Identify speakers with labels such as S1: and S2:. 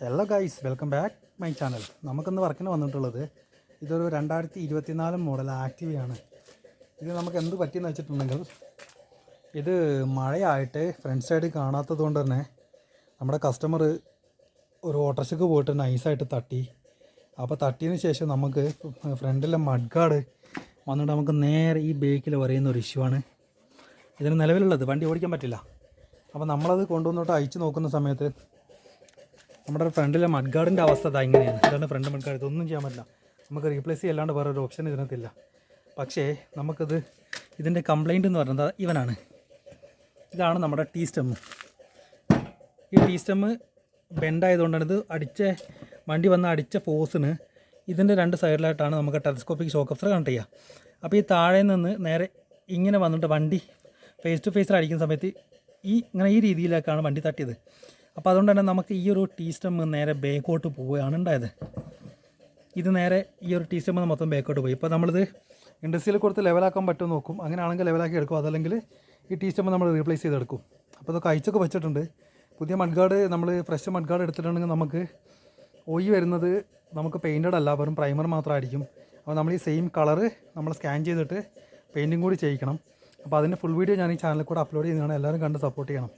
S1: Hello guys, welcome back my channel. നമുക്കിന്ന് വർക്കിന് വന്നിട്ടുള്ളത് ഇതൊരു 2024 മോഡൽ ആക്റ്റീവയാണ്. ഇത് നമുക്ക് എന്ത് പറ്റിയെന്ന് വെച്ചിട്ടുണ്ടെങ്കിൽ, ഇത് മഴയായിട്ട് ഫ്രണ്ട് സൈഡ് കാണാത്തത് കൊണ്ട് തന്നെ നമ്മുടെ കസ്റ്റമർ ഒരു ഓട്ടോറിക്ഷയ്ക്ക് പോയിട്ട് നൈസായിട്ട് തട്ടി. അപ്പോൾ തട്ടിയതിന് ശേഷം നമുക്ക് ഫ്രണ്ടിലെ മഡ് ഗാർഡ് വന്നിട്ട് നമുക്ക് നേരെ ഈ ബേക്കിൽ പറയുന്ന ഒരു ഇഷ്യൂ ആണ് ഇതിന് നിലവിലുള്ളത്. വണ്ടി ഓടിക്കാൻ പറ്റില്ല. അപ്പോൾ നമ്മളത് കൊണ്ടുവന്നിട്ട് അയച്ചു നോക്കുന്ന സമയത്ത് നമ്മുടെ ഫ്രണ്ടിലെ മഡ് ഗാർഡിൻ്റെ അവസ്ഥ ഇങ്ങനെയാണ്. ഇതാണ് ഫ്രണ്ട് മഡ് ഗാർഡ്. ഇതൊന്നും ചെയ്യാൻ പറ്റില്ല. നമുക്ക് റീപ്ലേസ് ചെയ്യല്ലാണ്ട് വേറെ ഒരു ഓപ്ഷൻ ഇതിനകത്തില്ല. പക്ഷേ ഇതിൻ്റെ കംപ്ലൈൻറ്റ് എന്ന് പറയുന്നത് ഇവനാണ്. ഇതാണ് നമ്മുടെ ടീ സ്റ്റെമ്മ്. ഈ ടീ സ്റ്റെമ്മ് ബെൻഡായതുകൊണ്ടാണ് ഇത് വണ്ടി വന്ന് അടിച്ച ഫോഴ്സിന് ഇതിൻ്റെ രണ്ട് സൈഡിലായിട്ടാണ് നമുക്ക് ടെലസ്കോപ്പിക് ഷോക്ക് അബ്സോർബർ കണക്ട് ചെയ്യുക. അപ്പോൾ ഈ താഴെ നിന്ന് നേരെ ഇങ്ങനെ വന്നിട്ട് വണ്ടി ഫേസ് ടു ഫേസിൽ അടിക്കുന്ന സമയത്ത് ഈ രീതിയിലേക്കാണ് വണ്ടി തട്ടിയത്. അപ്പോൾ അതുകൊണ്ട് തന്നെ നമുക്ക് ഈ ഒരു ടീ സ്റ്റെമ്മ് നേരെ ബേക്കോട്ട് പോവുകയാണ് ഉണ്ടായത്. ഇത് നേരെ ഈ ഒരു ടീ സ്റ്റെമ്മ് മൊത്തം ബേക്കോട്ട് പോയി. ഇപ്പോൾ നമ്മളിത് ഇൻഡസ്ട്രിയിൽ കൊടുത്ത് ലെവലാക്കാൻ പറ്റുമോ നോക്കും. അങ്ങനെയാണെങ്കിൽ ലെവലാക്കി എടുക്കും. അതല്ലെങ്കിൽ ഈ ടീ സ്റ്റെമ്മ് നമ്മൾ റീപ്ലേസ് ചെയ്തെടുക്കും. അപ്പോൾ ഇതൊക്കെ അയച്ചൊക്കെ വെച്ചിട്ടുണ്ട്. പുതിയ മഡ് ഗാർഡ് നമ്മൾ ഫ്രഷ് മഡ് ഗാർഡ് എടുത്തിട്ടുണ്ടെങ്കിൽ നമുക്ക് വരുന്നത് നമുക്ക് പെയിൻറ്റഡ് അല്ല, വെറും പ്രൈമർ മാത്രമായിരിക്കും. അപ്പോൾ നമ്മൾ ഈ സെയിം കളറ് നമ്മൾ സ്കാൻ ചെയ്തിട്ട് പെയിൻറ്റിങ് കൂടി ചെയ്യിക്കണം. അപ്പോൾ അതിൻ്റെ ഫുൾ വീഡിയോ ഞാൻ ഈ ചാനലിൽ കൂടെ അപ്ലോഡ് ചെയ്യുന്നതാണ്. എല്ലാവരും കണ്ട് സപ്പോർട്ട് ചെയ്യണം.